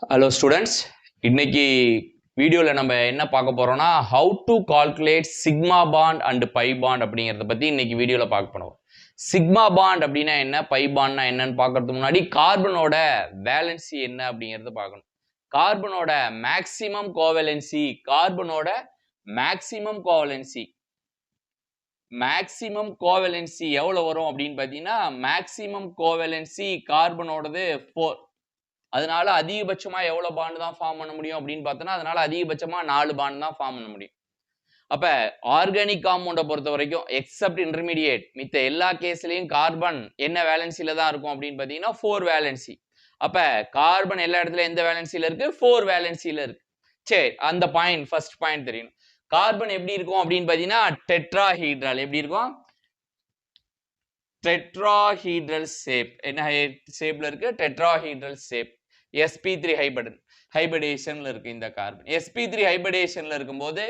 Hello students, இன்னைக்கு வீடியோல நம்ம என்ன பார்க்க போறோம்னா how to calculate sigma bond and pi bond அப்படிங்கறத பத்தி இன்னைக்கு வீடியோல பார்க்க போறோம். sigma bond அப்படினா என்ன, pi bondனா என்னன்னு பார்க்கிறதுக்கு முன்னாடி கார்பனோட வேலன்சி என்ன அப்படிங்கறத பார்க்கணும். கார்பனோட மேக்ஸிமம் கோவேலன்சி, மேக்ஸிமம் கோவேலன்சி எவ்வளவு வரும் அப்படின்னு பார்த்தீங்கன்னா மேக்ஸிமம் கோவேலன்சி கார்பனோடது 4. அதனால அதிகபட்சமா எவ்வளவு பாண்ட் தான் ஃபார்ம் பண்ண முடியும் அப்படின்னு பார்த்தோம்னா அதனால அதிகபட்சமா 4 பாண்ட் தான் ஃபார்ம் பண்ண முடியும். அப்ப ஆர்கானிக் காம்பவுண்டை பொறுத்த வரைக்கும் எக்ஸப்ட் இன்டர்மீடியேட் மித்த எல்லா கேஸ்லயும் கார்பன் என்ன வேலன்சில தான் இருக்கும் அப்படின்னு பார்த்தீங்கன்னா 4 வேலன்சி. அப்ப கார்பன் எல்லா இடத்துல எந்த வேலன்சில இருக்கு? 4 வேலன்சில இருக்கு. சரி, அந்த பாயிண்ட் ஃபர்ஸ்ட் பாயிண்ட் தெரியணும். கார்பன் எப்படி இருக்கும் அப்படின்னு பார்த்தீங்கன்னா டெட்ராஹீட்ரல். எப்படி இருக்கும்? Tetrahedral shape. என்ன ஷேப்ல இருக்கு? Tetrahedral shape. sp3 ஹைபிரிடேஷன்ல இருக்கு இந்த கார்பன். sp3 ஹைபிரிடேஷன்ல இருக்கும்போது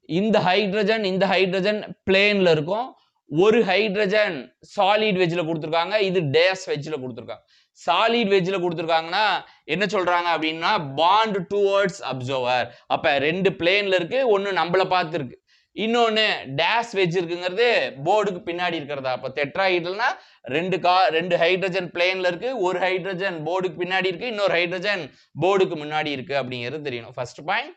இந்த ஹைட்ரஜன் பிளேன்ல இருக்கும். ஒரு ஹைட்ரஜன் சாலிட் வெஜ்ல கொடுத்திருக்காங்க, இது டேஸ் வெஜ்ல கொடுத்திருக்காங்க. சாலிட் வெஜ்ல கொடுத்திருக்காங்கன்னா என்ன சொல்றாங்க அப்படின்னா பாண்ட் டுவர்ட்ஸ் அப்சர்வர். அப்ப ரெண்டு பிளேன்ல இருக்கு, ஒன்னு நம்மள பார்த்து இருக்கு, இன்னொன்னு டேஸ் வெஜ் இருக்குங்கிறது போர்டுக்கு பின்னாடி இருக்கிறதா. அப்ப டெட்ராஹீட்ரல்னா ரெண்டு ஹைட்ரஜன் பிளேன்ல இருக்கு, ஒரு ஹைட்ரஜன் போர்டுக்கு பின்னாடி இருக்கு, இன்னொரு ஹைட்ரஜன் போர்டுக்கு முன்னாடி இருக்கு அப்படிங்கிறது தெரியணும். ஃபர்ஸ்ட் பாயிண்ட்,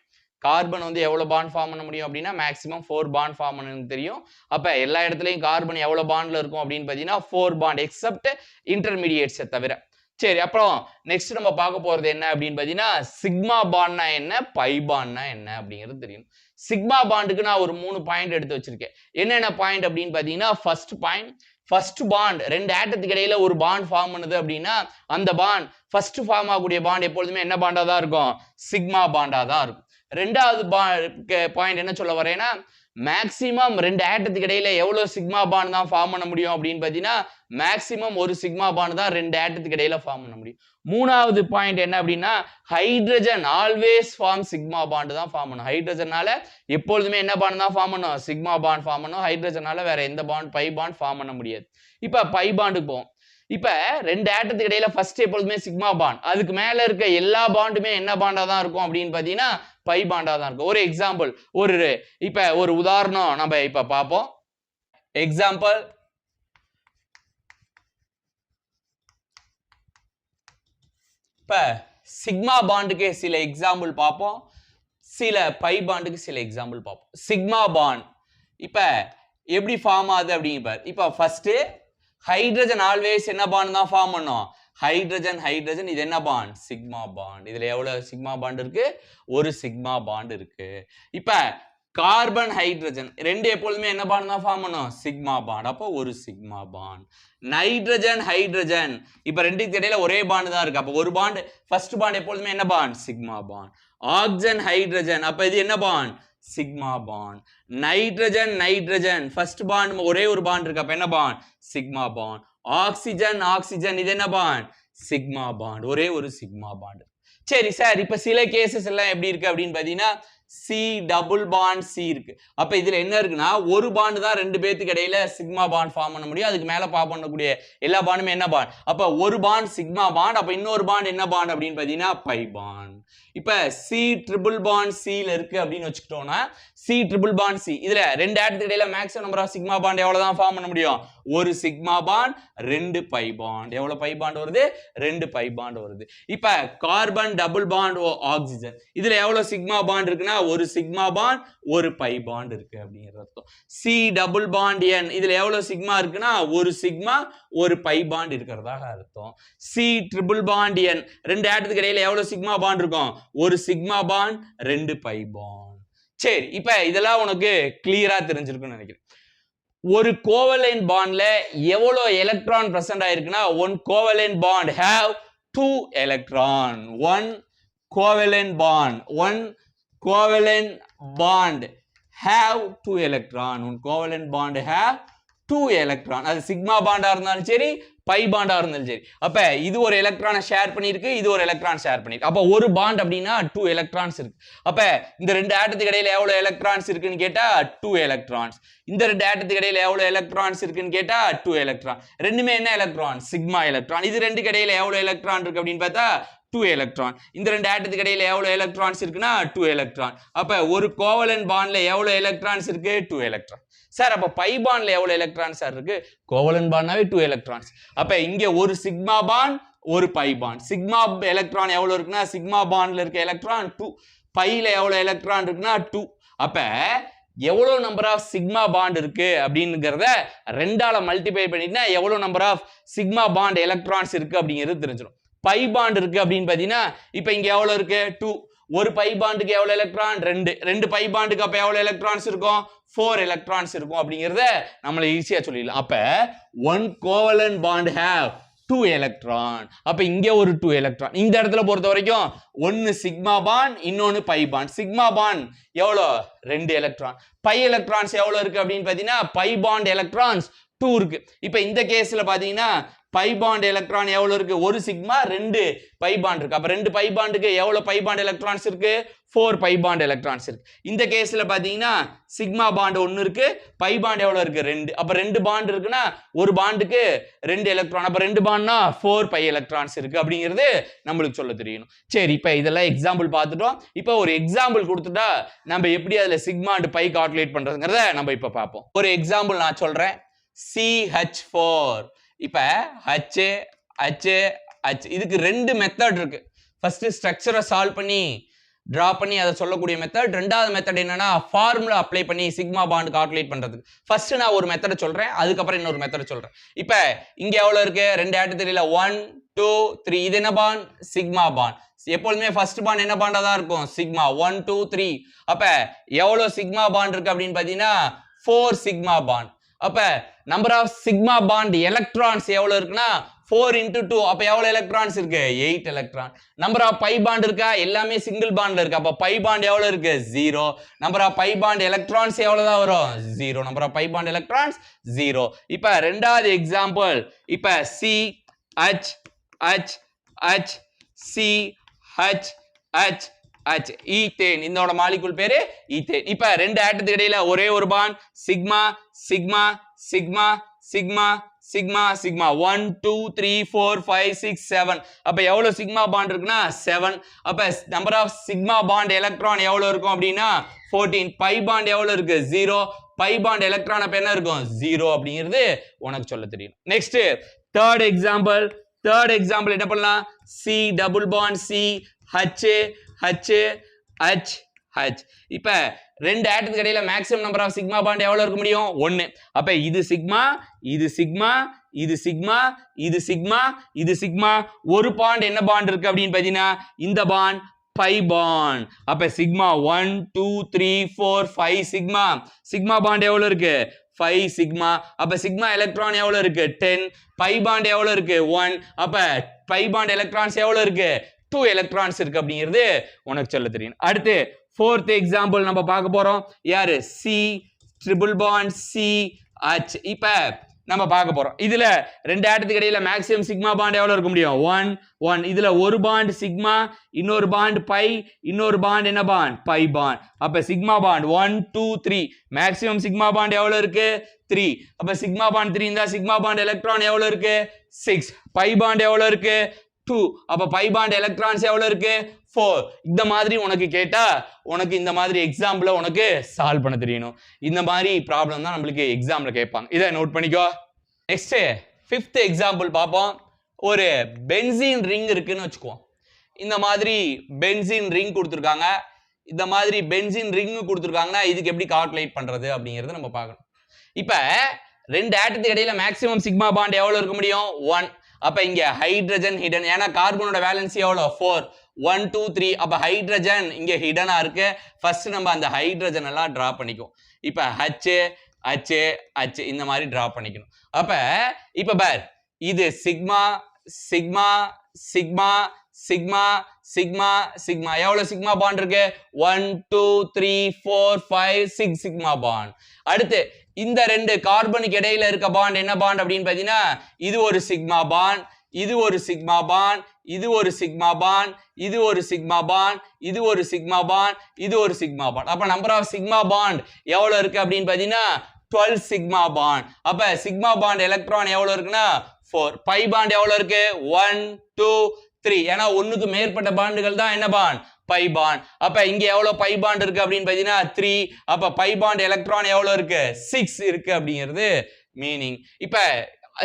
கார்பன் வந்து எவ்வளவு பாண்ட் ஃபார்ம் பண்ண முடியும் அப்படின்னா மேக்ஸிமம் 4 பாண்ட் ஃபார்ம் பண்ணணும்னு தெரியும். அப்ப எல்லா இடத்துலயும் கார்பன் எவ்வளவு பாண்ட்ல இருக்கும் அப்படின்னு பாத்தீங்கன்னா 4 பாண்ட் எக்ஸப்ட் இன்டர்மீடியேட்ஸை தவிர. சரி, அப்புறம் நெக்ஸ்ட் நம்ம பார்க்க போறது என்ன அப்படின்னு பாத்தீங்கன்னா சிக்மா பாண்ட்னா என்ன, பை பாண்ட்னா என்ன அப்படிங்கிறது தெரியும். சிக்மா பாண்டுக்கு நான் ஒரு 3 பாயிண்ட் எடுத்து வச்சிருக்கேன். என்னென்ன பாயிண்ட் அப்படின்னு பாத்தீங்கன்னா ஃபர்ஸ்ட் பாயிண்ட், ஃபர்ஸ்ட் பாண்ட் ரெண்டு ஆட்டத்துக்கு இடையில ஒரு பாண்ட் ஃபார்ம் பண்ணுது அப்படின்னா அந்த பாண்ட் ஃபர்ஸ்ட் ஃபார்ம் ஆகக்கூடிய பாண்ட் எப்பொழுதுமே என்ன பாண்டா தான் இருக்கும்? சிக்மா பாண்டா தான் இருக்கும். ரெண்டாவது பாயிண்ட் என்ன சொல்ல வரேன்னா மேக்சிமம் ரெண்டு ஆட்டத்துக்கு இடையில எவ்வளவு சிக்மா பாண்ட் தான் ஃபார்ம் பண்ண முடியும் அப்படின்னு பாத்தீங்கன்னா மேக்சிமம் ஒரு சிக்மா பாண்ட் தான் ரெண்டு ஆட்டத்துக்கு இடையில ஃபார்ம் பண்ண முடியும். மூணாவது பாயிண்ட் என்ன அப்படின்னா hydrogen always form sigma bond தான் ஃபார்ம் பண்ணும். ஹைட்ரஜனால எப்பொழுதுமே என்ன பாண்ட் தான் ஃபார்ம் பண்ணும்? சிக்மா பாண்ட் ஃபார்ம் பண்ணும். ஹைட்ரஜனால வேற எந்த பாண்ட் பை பாண்ட் ஃபார்ம் பண்ண முடியாது. இப்ப பை பாண்டுக்கு போவோம். இப்ப ரெண்டு ஆட்டத்துக்கு இடையில ஃபர்ஸ்ட் எப்பொழுதுமே சிக்மா பாண்ட், அதுக்கு மேல இருக்க எல்லா பாண்டுமே என்ன பாண்டா தான் இருக்கும் அப்படின்னு பாத்தீங்கன்னா பை பாண்டா தான் இருக்கும். ஒரு எக்ஸாம்பிள், இப்ப ஒரு உதாரணம் நம்ம இப்ப பார்ப்போம். எக்ஸாம்பிள், இப்ப சிக்மா பாண்டுக்கு சில எக்ஸாம்பிள் பார்ப்போம், சில பை பாண்டுக்கு சில எக்ஸாம்பிள் பார்ப்போம். சிக்மா பாண்ட் இப்ப எப்படி ஃபார்ம் ஆகுது அப்படிங்க. இப்ப ஃபர்ஸ்ட் ஹைட்ரஜன் ஆல்வேஸ் என்ன பாண்ட் தான் ஃபார்ம் பண்ணும்? ஹைட்ரஜன் இது என்ன பாண்ட்? Sigma bond. இதுல எவ்வளவு சிக்மா பாண்ட் இருக்கு? ஒரு சிக்மா பாண்ட் இருக்கு. இப்ப கார்பன் ஹைட்ரஜன் ரெண்டு எப்பொழுதுமே என்ன பாண்ட் தான் ஃபார்ம் பண்ணும்? Sigma bond. அப்போ ஒரு சிக்மா பாண்ட். ஹைட்ரஜன் இப்ப ரெண்டுக்கு இடையில ஒரே பாண்ட் தான் இருக்கு. அப்ப ஒரு பாண்ட் ஃபர்ஸ்ட் பாண்ட் எப்பொழுதுமே என்ன bond? Sigma bond. Oxygen hydrogen அப்ப இது என்ன bond? Sigma bond. Nitrogen first bond ஒரே ஒரு பாண்ட் இருக்கு, அப்ப என்ன பாண்ட்? Sigma bond. ஆக்சிஜன் இது என்ன பாண்ட்? Sigma bond. ஒரே ஒரு சிக்மா பாண்ட். சரி சார், இப்ப சில கேசஸ் எல்லாம் எப்படி இருக்கு அப்படின்னு பாத்தீங்கன்னா சி டபுள் பாண்ட் சி இருக்கு. அப்ப இதுல என்ன இருக்குன்னா ஒரு பாண்ட் தான் ரெண்டு பேத்துக்கு இடையில சிக்மா பாண்ட் ஃபார்ம் பண்ண முடியும். அதுக்கு மேல ஃபார்ம் பண்ணக்கூடிய எல்லா பாண்டுமே என்ன பாண்ட்? அப்ப ஒரு பாண்ட் சிக்மா பாண்ட், அப்ப இன்னொரு பாண்ட் என்ன பாண்ட் அப்படின்னு பாத்தீங்கன்னா பை பாண்ட். இப்ப சி ட்ரிபிள் பாண்ட் சில இருக்கு அப்படின்னு வச்சுக்கிட்டோம்னா சி ட்ரிபிள் பாண்ட் சி, இதுல ரெண்டு ஆட்டத்துக்கு இடையில maximum number of sigma bond எவ்வளவுதான் ஃபார்ம் பண்ண முடியும்? ஒரு சிக்மா பாண்ட், ரெண்டு பை பாண்ட். எவ்வளவு பை பாண்ட் வருது? ரெண்டு பை பாண்ட் வருது. இப்ப கார்பன் டபுள் பாண்ட் ஆக்சிஜன், இதுல எவ்வளவு சிக்மா பாண்ட் இருக்குன்னா ஒரு சிக்மா பாண்ட், ஒரு பை பாண்ட் இருக்கு அப்படிங்கிற அர்த்தம். சி டபுள் பாண்ட் என், இதுல எவ்வளவு சிக்மா இருக்குன்னா ஒரு சிக்மா, ஒரு பை பாண்ட் இருக்கிறதாக அர்த்தம். சி ட்ரிபிள் பாண்ட் என், ரெண்டு ஆட்டத்துக்கு இடையில எவ்வளவு சிக்மா பாண்ட் இருக்கும்? ஒரு சிக்மா பாண்ட், ரெண்டு பை பாண்ட். சரி, இப்ப இதெல்லாம் உனக்கு கிளியரா தெரிஞ்சிருக்குன்னு நினைக்கிறேன். ஒரு கோவலன்ட் பாண்ட்ல எவ்வளவு எலக்ட்ரான் பிரசன்ட் ஆயிருக்குன்னா one covalent bond have 2 electron. One covalent bond have 2 electron. One covalent bond have 2 electron. அது சிக்மா பாண்டா இருந்தாலும் சரி, பை பாண்டா இருந்தாலும் சரி. அப்ப இது ஒரு எலக்ட்ரானை ஷேர் பண்ணிருக்கு, இது ஒரு எலக்ட்ரான் ஷேர் பண்ணிருக்கு. அப்ப ஒரு பாண்ட் அப்படின்னா 2 எலக்ட்ரான்ஸ் இருக்கு. அப்ப இந்த ரெண்டு ஆட்டத்துக்கு இடையில எவ்வளவு எலக்ட்ரான்ஸ் இருக்குன்னு கேட்டா 2 எலக்ட்ரான்ஸ். இந்த ரெண்டு ஆட்டத்துக்கு இடையில எவ்வளவு எலக்ட்ரான்ஸ் இருக்குன்னு கேட்டா 2 எலக்ட்ரான். ரெண்டுமே என்ன எலக்ட்ரான்? Sigma electron. இது ரெண்டுக்கு இடையில எவ்வளவு எலக்ட்ரான் இருக்கு அப்படின்னு பார்த்தா 2 எலக்ட்ரான். இந்த ரெண்டு ஆட்டத்துக்கு இடையில எவ்வளவு எலக்ட்ரான்ஸ் இருக்குன்னா 2 எலக்ட்ரான். அப்ப ஒரு கோவலன்ட் பாண்ட்ல எவ்வளவு எலக்ட்ரான்ஸ் இருக்கு 2 எலக்ட்ரான். சார் அப்ப பை பாண்ட்ல எவ்வளவு எலக்ட்ரான்ஸ் சார் இருக்கு? கோவலன்ட் பாண்ட்னாவே 2 எலக்ட்ரான்ஸ். அப்ப இங்க ஒரு சிக்மா பாண்ட் ஒரு பை பாண்ட். சிக்மா எலக்ட்ரான் எவ்வளவு இருக்குன்னா சிக்மா பாண்ட்ல இருக்க எலக்ட்ரான் 2, பைல எவ்வளவு எலக்ட்ரான் இருக்குன்னா 2. அப்ப எவ்வளவு நம்பர் ஆஃப் சிக்மா பாண்ட் இருக்கு அப்படிங்கறத 2ஆல மல்டிப்ளை பண்ணிட்டா எவ்வளவு number of sigma bond electrons இருக்கு அப்படிங்கிறது தெரிஞ்சிடும். பை பாண்ட் இருக்கு அப்படின்னு பாத்தீங்கன்னா இப்ப இங்க எவ்வளவு இருக்கு 2. ஒரு பை பாண்டுக்கு எவ்வளவு எலக்ட்ரான் 2. 2 பை பாண்டுக்கு அப்ப எவ்வளவு எலக்ட்ரான்ஸ் இருக்கும் 4 எலக்ட்ரான்ஸ் இருக்கும் அப்படிங்கறத நம்மள ஈஸியா சொல்லிடலாம். அப்ப one covalent bond have 2 electron. அப்ப இங்க ஒரு 2 எலக்ட்ரான். இந்த இடத்துல பொறுத்த வரைக்கும் ஒன்னு சிக்மா பாண்ட் இன்னொன்னு பை பாண்ட். சிக்மா பாண்ட் எவ்வளவு 2 எலக்ட்ரான். பை எலக்ட்ரான்ஸ் எவ்வளவு இருக்கு அப்படின்னு பாத்தீங்கன்னா பை பாண்ட் எலக்ட்ரான்ஸ் 2 இருக்கு. இப்ப இந்த கேஸ்ல பாத்தீங்கன்னா பை பாண்ட் எலக்ட்ரான் எவ்வளவு இருக்கு? ஒரு சிக்மா 2 பை பாண்ட் இருக்கு. அப்ப 2 பை பாண்டுக்கு எவ்வளவு பை பாண்ட் எலக்ட்ரான்ஸ் இருக்கு? 4 பை பாண்ட் எலக்ட்ரான்ஸ் இருக்கு. இந்த கேஸ்ல பாத்தீங்கன்னா சிக்மா பாண்ட் 1 இருக்கு, பை பாண்ட் எவ்வளவு இருக்கு 2. அப்ப 2 பாண்ட் இருக்குன்னா ஒரு பாண்டுக்கு 2 எலக்ட்ரான். அப்ப 2 பாண்ட்னா 4 பை எலக்ட்ரான்ஸ் இருக்கு அப்படிங்கிறது நம்மளுக்கு சொல்ல தெரியணும். சரி, இப்ப இதெல்லாம் எக்ஸாம்பிள் பார்த்துட்டோம். இப்ப ஒரு எக்ஸாம்பிள் கொடுத்துட்டா நம்ம எப்படி அதுல சிக்மா அண்ட் பை கால்குலேட் பண்றதுங்கிறத நம்ம இப்ப பார்ப்போம். ஒரு எக்ஸாம்பிள் நான் சொல்றேன். CH4. இப்ப H H H இதுக்கு 2 மெத்தட் இருக்கு. ஃபர்ஸ்ட் ஸ்ட்ரக்சரை சால்வ் பண்ணி டிரா பண்ணி அதை சொல்லக்கூடிய மெத்தட். ரெண்டாவது மெத்தட் என்னன்னா ஃபார்முலா அப்ளை பண்ணி சிக்மா பாண்ட் கால்குலேட் பண்றதுக்கு. ஃபர்ஸ்ட் நான் ஒரு மெத்தட் சொல்றேன், அதுக்கப்புறம் இன்னொரு மெத்தட் சொல்றேன். இப்ப இங்க எவ்வளவு இருக்கு? 2 ஆட்டத்துல 1 2 3. இது என்ன பாண்ட்? Sigma bond. எப்பொழுதுமே ஃபர்ஸ்ட் பாண்ட் என்ன பாண்டா தான் இருக்கும்? சிக்மா. 1 2 3. அப்ப எவ்வளவு சிக்மா பாண்ட் இருக்கு அப்படின்னு பாத்தீங்கன்னா 4 சிக்மா பாண்ட். அப்ப number of sigma bond electrons எவ்வளவு இருக்குன்னா 4 into 2. அப்ப எவ்வளவு எலக்ட்ரான்ஸ் இருக்கு? 8 electron. Number of pi bond இருக்கா? எல்லாமே சிங்கிள் பாண்ட்ல இருக்கு. அப்ப பை பாண்ட் எவ்வளவு இருக்கு? 0. Number of pi bond electrons எவ்வளவு தான் வரும்? 0. Number of pi bond electrons 0. இப்ப ரெண்டாவது எக்ஸாம்பிள். இப்ப CH H H CH H H ethane. இதோட மாலிகுல் பேரு ஈத்தேன். இப்ப 2 ஆட்டத்துக்கு இடையில ஒரே ஒரு bond sigma sigma sigma sigma sigma sigma 1 2 3 4 5 6 7. அப்ப எவ்வளவு சிக்மா பாண்ட் இருக்குன்னா 7. அப்ப number of sigma bond electron எவ்வளவு இருக்கும் அப்படின்னா 14. பை பாண்ட் எவ்வளவு இருக்கு? 0. பை பாண்ட் எலக்ட்ரான் அப்ப என்ன இருக்கும்? 0 அப்படிங்கிறது உனக்கு சொல்ல தெரியும். நெக்ஸ்ட் தேர்ட் எக்ஸாம்பிள் என்ன பண்ணலாம்? C double bond C H H H H. இப்ப 2 ஆட்டத்துக்கு இடையில maximum number of sigma bond எவ்வளவு இருக்க முடியும்? 1. அப்ப இது சிக்மா இது சிக்மா இது சிக்மா இது சிக்மா இது சிக்மா. ஒரு பாண்ட் என்ன பாண்ட் இருக்கு அப்படின்னு பாத்தீங்கன்னா இந்த பாண்ட் பை பாண்ட். அப்ப சிக்மா 1 2 3 4 5 சிக்மா. சிக்மா பாண்ட் எவ்வளவு இருக்கு? 5 சிக்மா. அப்ப சிக்மா எலக்ட்ரான் எவ்வளவு இருக்கு? 10. பை பாண்ட் எவ்வளவு இருக்கு? 1. அப்ப பை பாண்ட் எலக்ட்ரான்ஸ் எவ்வளவு இருக்கு? 2 எலக்ட்ரான்ஸ் இருக்கு அப்படிங்கிறது உனக்கு சொல்ல தெரியும். அடுத்து fourth எக்ஸாம்பிள் நம்ம பார்க்க போறோம். யாரு? C triple bond C H. இப்ப நம்ம பார்க்க போறோம். இதுல 2 ஆட்டத்துக்கு இடையில மேக்ஸிமம் சிக்மா பாண்ட் எவ்வளவு இருக்க முடியும்? 1 1. இதுல ஒரு பாண்ட் சிக்மா, இன்னொரு பாண்ட் பை, இன்னொரு பாண்ட் என்ன பாண்ட்? Pi bond. அப்ப sigma bond 1 2 3. Maximum sigma bond எவ்வளவு இருக்கு? 3. அப்ப சிக்மா பாண்ட் 3 இருந்தா சிக்மா பாண்ட் எலக்ட்ரான் எவ்வளவு இருக்கு? 6. பை பாண்ட் எவ்வளவு இருக்கு? 2. அப்ப பை பாண்ட் எலக்ட்ரான்ஸ் எவ்வளவு இருக்கு? 4. இந்த மாதிரி உனக்கு கேட்டா உனக்கு இந்த மாதிரி எக்ஸாம்பிள உனக்கு சால்வ் பண்ண தெரியணும். இந்த மாதிரி ப்ராப்ளம் தான் நம்மளுக்கு எக்ஸாம்ல கேட்பாங்க. இதை நோட் பண்ணிக்கோ. நெக்ஸ்ட் 5th எக்ஸாம்பிள் பார்ப்போம். ஒரு பென்சீன் ரிங் இருக்குன்னு வச்சுக்குவோம். இந்த மாதிரி பென்சீன் ரிங் கொடுத்துருக்காங்க. இந்த மாதிரி பென்சீன் ரிங் கொடுத்துருக்காங்கன்னா இதுக்கு எப்படி கால்குலேட் பண்றது அப்படிங்கறத நம்ம பார்க்கணும். இப்ப 2 ஆட்டத்துக்கு இடையில மேக்ஸிமம் சிக்மா பாண்ட் எவ்வளவு இருக்க முடியும்? 1. அப்ப இங்க ஹைட்ரஜன் ஹிடன். ஏன்னா கார்பனோட வேலன்சி எவ்வளவு? 4. 1 2 3. அப்ப ஹைட்ரஜன் இங்க ஹிடனா இருக்கு. ஃபர்ஸ்ட் நம்ம அந்த ஹைட்ரஜன் எல்லாம் டிரா பண்ணிக்குவோம். இப்ப H H H இந்த மாதிரி டிரா பண்ணிக்கணும். அப்ப இப்ப பார், இது sigma sigma sigma sigma sigma sigma. எவ்வளவு சிக்மா பாண்ட் இருக்கு? 1 2 3 4 5 6 சிக்மா பாண்ட். அடுத்து இந்த 2 கார்பனுக்கு இடையில இருக்க பாண்ட் என்ன பாண்ட் அப்படின்னு பாத்தீங்கன்னா இது ஒரு சிக்மா பாண்ட், இது ஒரு சிக்மா பாண்ட், இது ஒரு சிக்மா பாண்ட், இது ஒரு சிக்மா பாண்ட், இது ஒரு சிக்மா பாண்ட், இது ஒரு சிக்மா பாண்ட். அப்ப நம்பர் ஆஃப் சிக்மா பாண்ட் எவ்வளவு இருக்கு அப்படின்னு பாத்தீங்கன்னா 12 சிக்மா பாண்ட். அப்ப சிக்மா பாண்ட் எலக்ட்ரான் எவ்வளவு இருக்குன்னா 4. பை பாண்ட் எவ்வளவு இருக்கு? 1 2 3. ஏன்னா ஒண்ணுக்கு மேற்பட்ட பாண்டுகள் தான் என்ன பாண்ட் பை பாண்ட். அப்ப இங்க எவ்வளவு பை பாண்ட் இருக்கு அப்படின்னு பாத்தீங்கன்னா 3. அப்ப பை பாண்ட் எலக்ட்ரான் எவ்வளவு இருக்கு 6 இருக்கு அப்படிங்கிறது மீனிங். இப்ப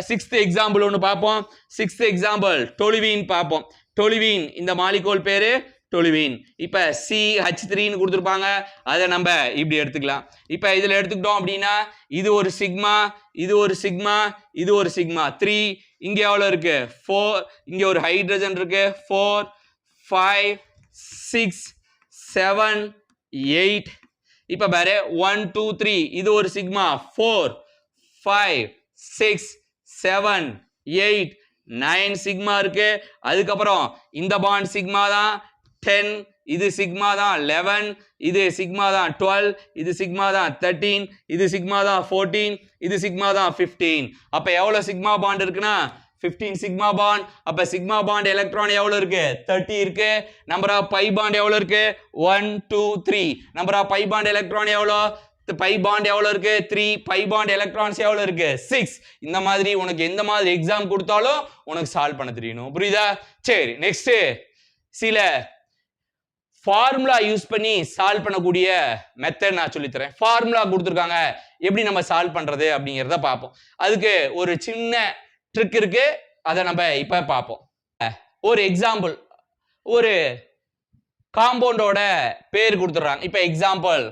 6th எக்ஸாம்பிள் ஒன்னு பார்ப்போம். 6th எக்ஸாம்பிள் டொலுவீன் பார்ப்போம். டொலுவீன் இந்த மாலிகூல் பேரு டொலுவீன். இப்ப CH3 ன்னு கொடுத்திருப்பாங்க, அதை நம்ம இப்படி எடுத்துக்கலாம். இப்ப இதுல எடுத்துக்கிட்டோம் அப்படின்னா இது ஒரு சிக்மா, இது ஒரு சிக்மா, இது ஒரு சிக்மா 3. இங்க எவ்வளவு இருக்கு 4. இங்க ஒரு ஹைட்ரஜன் இருக்கு 4 5 6 7 8. இப்ப பாரு 1 2 3 இது ஒரு சிக்மா 4 5 6 7 8 9 சிக்மா இருக்கு. அதுக்கப்புறம் இந்த பாண்ட் சிக்மா தான் 10, இது சிக்மா தான் 11, இது சிக்மா தான் 12, இது சிக்மா தான் 13, இது சிக்மா தான் 14, இது சிக்மா தான் 15. அப்ப எவ்வளவு சிக்மா பாண்ட் இருக்குன்னா 15 சிக்மா பாண்ட். அப்ப சிக்மா பாண்ட் எலக்ட்ரான் எவ்வளவு இருக்கு 30 இருக்கு. நம்பர் ஆஃப் பை பாண்ட் எவ்வளவு இருக்கு 1 2 3. Number of pi bond electron எவ்வளவு பை பாண்ட் எவ்வளவு இருக்கு 3. பை பாண்ட் எலக்ட்ரான்ஸ் எவ்வளவு இருக்கு 6. இந்த மாதிரி உனக்கு எந்த மாதிரி எக்ஸாம் கொடுத்தாலும் உனக்கு சால்வ் பண்ண தெரியணும். புரியுதா? சரி, நெக்ஸ்ட் சில ஃபார்முலா யூஸ் பண்ணி சால்வ் பண்ணக்கூடிய மெத்தட் நான் சொல்லி தரேன். ஃபார்முலா கொடுத்துருக்காங்க, எப்படி நம்ம சால்வ் பண்றது அப்படிங்கிறத பார்ப்போம். அதுக்கு ஒரு சின்ன ட்ரிக் இருக்கு, அதை நம்ம இப்ப பார்ப்போம். ஒரு எக்ஸாம்பிள், ஒரு காம்பவுண்டோட பேர் கொடுத்துறாங்க. இப்ப எக்ஸாம்பிள்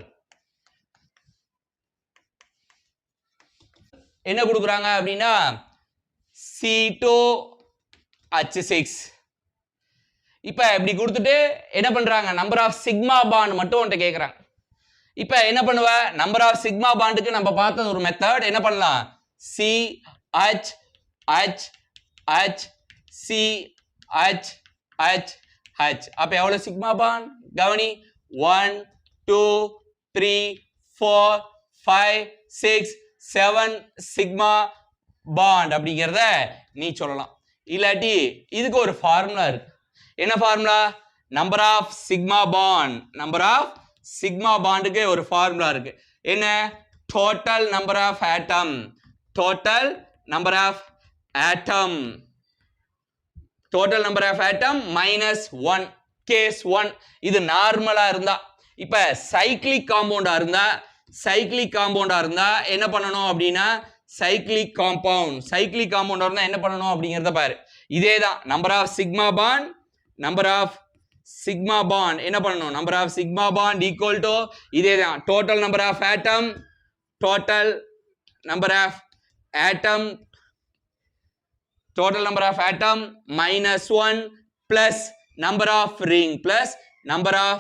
என்ன கொடுக்குறாங்க அப்படின்னா C2H6. இப்ப இப்படி கொடுத்துட்டு என்ன பண்றாங்க நம்பர் ஆஃப் சிக்மா பாண்ட் மட்டும் உன்கிட்ட கேட்கறாங்க. இப்ப என்ன பண்ணுவ நம்பர் ஆஃப் சிக்மா பாண்டுக்கு நம்ம பார்த்த ஒரு மெத்தட் என்ன பண்ணலாம் CH H H CH H H. அப்ப எவ்வளவு சிக்மா பாண்ட் கவனி 1 2 3 4 5 6 7 சிக்மா பாண்ட் அப்படிங்கிறத நீ சொல்லலாம். இல்லாட்டி இதுக்கு ஒரு ஃபார்முலா இருக்கு. என்ன formula number of sigma bond. Number of sigma பாண்டுக்கு ஒரு ஃபார்முலா இருக்கு. என்ன total number of atom. Total number of atom. Total number of atom minus 1 case 1. இது நார்மலா இருந்தா. இப்ப சைக்ளிக் காம்பவுண்டா இருந்தா என்ன பண்ணணும் அப்படின்னா சைக்ளிக் காம்பவுண்டா இருந்தா என்ன பண்ணணும் அப்படிங்கறத பாரு. இதேதான் number of sigma bond. Number of sigma bond என்ன பண்ணணும் number of sigma bond equal to இதேதான் total number of atom. Total number of atom. total number of atom minus 1 plus number of ring plus number of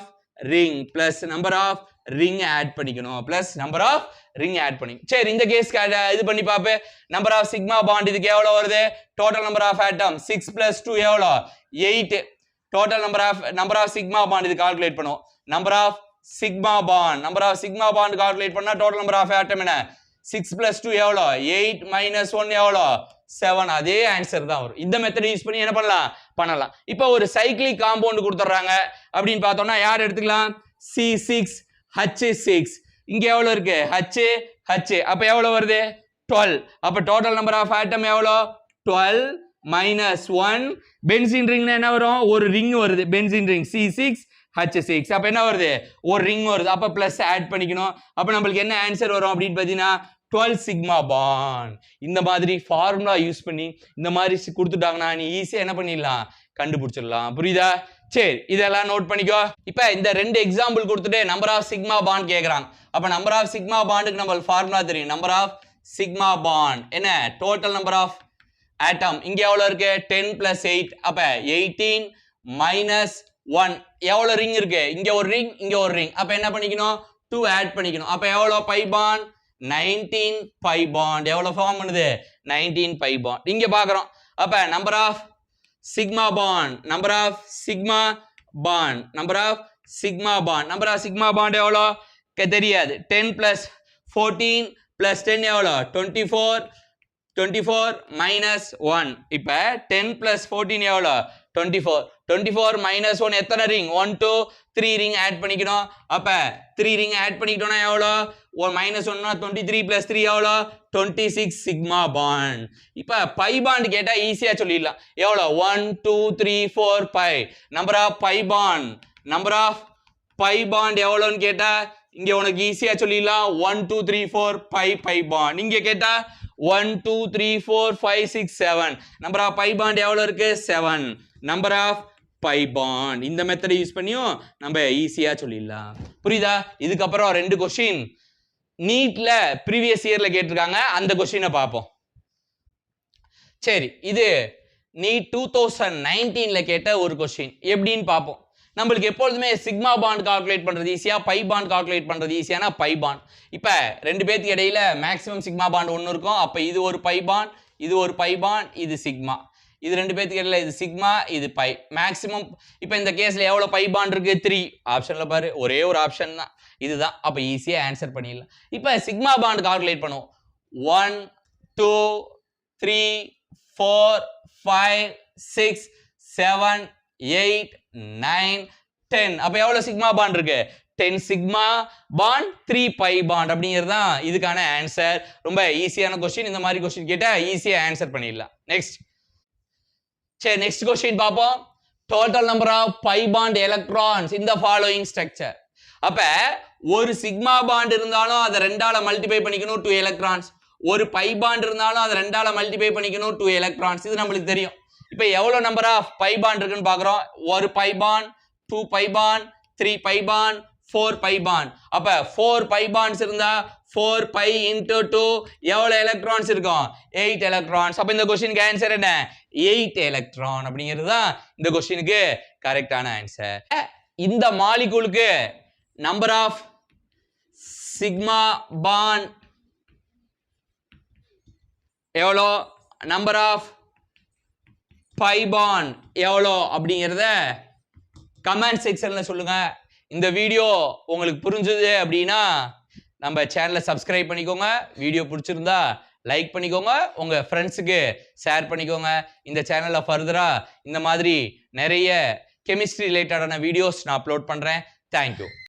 ring plus number of ring add பண்ணிக்கணும் plus number of ring add பண்ணிக்கணும். சரி இந்த கேஸ்க்கு இது பண்ணி பாப்பே. number of sigma bond இதுக்கு எவ்வளவு வருது total number of atom 6 plus 2 எவ்வளவு 8. total number of sigma bond இது கால்குலேட் பண்ணுவோம். number of sigma bond calculate பண்ணா total number of atom என்ன 6 plus 2 எவ்வளவு 8 minus 1 எவ்வளவு 7. அதே ஆன்சர் தான் வரும். இந்த மெத்தட் யூஸ் பண்ணி என்ன பண்ணலாம். இப்போ ஒரு சைக்ளிக் காம்பவுண்ட் கொடுத்துறாங்க அப்படின்னு பார்த்தோம்னா யார் எடுத்துக்கலாம் C6H6. இங்க எவ்வளவு இருக்கு H. அப்ப எவ்வளவு வருது 12. அப்ப டோட்டல் நம்பர் ஆஃப் ஆட்டம் எவ்வளவு 12 minus 1. பென்சீன் ரிங்னா என்ன வரும் ஒரு ரிங் வருது பென்சீன் ரிங் C6H6. அப்ப என்ன வருது ஒரு ரிங் வருது. அப்ப பிளஸ் ஆட் பண்ணிக்கணும். அப்ப நம்மளுக்கு என்ன ஆன்சர் வரும் அப்படின்னு பாத்தீங்கன்னா 12 சிக்மா பாண்ட். இந்த மாதிரி ஃபார்முலா யூஸ் பண்ணி இந்த மாதிரி கொடுத்துட்டாங்கன்னா நீ ஈஸியா என்ன பண்ணிடலாம் கண்டுபிடிச்சிடலாம். புரியுதா? சரி இதெல்லாம் நோட் பண்ணிக்கோ. இப்ப இந்த ரெண்டு எக்ஸாம்பிள் கொடுத்துட்டு நம்பர் ஆஃப் சிக்மா பாண்ட் கேக்குறாங்க. அப்ப நம்பர் ஆஃப் சிக்மா பாண்டுக்கு நம்ம ஃபார்முலா தெரியும். நம்பர் ஆஃப் சிக்மா பாண்ட் என்ன டோட்டல் நம்பர் ஆஃப் ஆட்டம். இங்க எவ்வளவு இருக்கு 10 plus 8. அப்ப 18 minus 1. எவ்வளவு ரிங் இருக்கு இங்க ஒரு ரிங் இங்க ஒரு ரிங். அப்ப என்ன பண்ணிக்கணும் 2 ஆட் பண்ணிக்கணும். அப்ப எவ்வளவு பை பாண்ட் 19 பை பாண்ட். எவ்வளவு ஃபார்ம் பண்ணுது 19 பை பாண்ட். இங்க பாக்குறோம். அப்ப number of sigma bond number of sigma bond எவ்வளவு தெரியாது. 10 plus 14 plus 10 எவ்வளவு 24. 24 minus 1. இப்போ 10 plus 14 எவ்வளோ 24. 24 minus 1 எத்தனை ரிங் 1 2 3 ரிங் ஆட் பண்ணிக்கணும். அப்போ 3 ரிங் ஆட் பண்ணிக்கிட்டோம்னா எவ்வளோ மைனஸ் 1 23 plus 3 எவ்வளோ 26 சிக்மா பாண்ட். இப்போ பை பாண்ட் கேட்டால் ஈஸியாக சொல்லிடலாம். எவ்வளோ 1 2 3 4 pi. Number of pi bond pi bond எவ்வளோன்னு கேட்டா இங்க உனக்கு ஈஸியா சொல்லிடலாம் 1 2 3 4 பை பாண்ட். இங்க கேட்டா 1 2 3 4 5 6 7 நம்பர் ஆஃப் பை பாண்ட் எவ்வளவு இருக்கு 7 நம்பர் ஆஃப் பை பாண்ட். இந்த மெத்தட் யூஸ் பண்ணியும் நம்ம ஈஸியா சொல்லிடலாம். புரியுதா? இதுக்கப்புறம் 2 கொஸ்டின் நீட்ல ப்ரீவியஸ் இயர்ல கேட்டிருக்காங்க. அந்த கொஸ்டினை பார்ப்போம். சரி, இது நீட் 2019ல கேட்ட ஒரு கொஸ்டின். எப்படின்னு பார்ப்போம். நம்மளுக்கு எப்பொழுதுமே சிக்மா பாண்ட் கால்குலேட் பண்றது ஈஸியா, பை பாண்ட் கால்குலேட் பண்றது ஈஸியானா பை பாண்ட். இப்போ 2 பேருக்கு இடையில மேக்ஸிமம் சிக்மா பாண்ட் ஒன்று இருக்கும். அப்போ இது ஒரு பை பாண்ட், இது ஒரு பை பாண்ட், இது சிக்மா. இது 2 பேருக்கு இடையில இது சிக்மா, இது பை. மேக்ஸிமம் இப்போ இந்த கேஸ்ல எவ்வளோ பை பாண்ட் இருக்கு 3. ஆப்ஷன்ல பாரு, ஒரே ஒரு ஆப்ஷன் தான் இதுதான். அப்போ ஈஸியா ஆன்சர் பண்ணிடலாம். இப்போ சிக்மா பாண்ட் கால்குலேட் பண்ணுவோம். 1 2 3 4 5 6 7 8 9 10. அப்ப எவ்வளவு சிக்மா பாண்ட் இருக்கு 10 சிக்மா பாண்ட் 3 பை பாண்ட் அப்படிங்கிறது தான் இதுக்கான ஆன்சர். ரொம்ப ஈஸியான கொஸ்டின். இந்த மாதிரி கொஸ்டின் கேட்டா ஈஸியா ஆன்சர் பண்ணிடலாம். நெக்ஸ்ட் கொஸ்டின் பார்ப்போம். Total number of pi bond electrons in the following structure. அப்ப ஒரு சிக்மா பாண்ட் இருந்தாலும் அதை 2ஆல மல்டிப்ளை பண்ணிக்கணும் 2 எலக்ட்ரான்ஸ். ஒரு பை பாண்ட் இருந்தாலும் அதை 2ஆல மல்டிப்ளை பண்ணிக்கணும் 2 எலக்ட்ரான்ஸ். இது நம்மளுக்கு தெரியும். இப்போ எவ்வளவு நம்பர் ஆஃப் பை பாண்ட் இருக்குன்னு பார்க்குறோம். ஒரு pi bond, 2 by bond, 3 by bond, 4 by bond. அப்போ 4 பை பாண்ட்ஸ் இருந்தா 4 பை இன்டூ 2 எவ்வளோ எலக்ட்ரான்ஸ் இருக்கும் 8 எலக்ட்ரான்ஸ். அப்போ இந்த கொஸ்டினுக்கு ஆன்சர் என்ன 8 எலக்ட்ரான் அப்படிங்கிறது தான் இந்த கொஸ்டினுக்கு கரெக்டான ஆன்சர். இந்த மாலிகூலுக்கு நம்பர் ஆஃப் சிக்மா பாண்ட் எவ்வளோ, நம்பர் ஆஃப் பை பாண்ட் எவ்வளோ அப்படிங்கிறத கமெண்ட் செக்ஷன்ல சொல்லுங்க. இந்த வீடியோ உங்களுக்கு புரிஞ்சுது அப்படின்னா நம்ம சேனலை சப்ஸ்கிரைப் பண்ணிக்கோங்க. வீடியோ பிடிச்சிருந்தா லைக் பண்ணிக்கோங்க, உங்க ஃப்ரெண்ட்ஸுக்கு ஷேர் பண்ணிக்கோங்க. இந்த சேனல்ல ஃபர்தரா இந்த மாதிரி நிறைய கெமிஸ்ட்ரி ரிலேட்டடான வீடியோஸ் நான் அப்லோட் பண்றேன். தேங்க்யூ.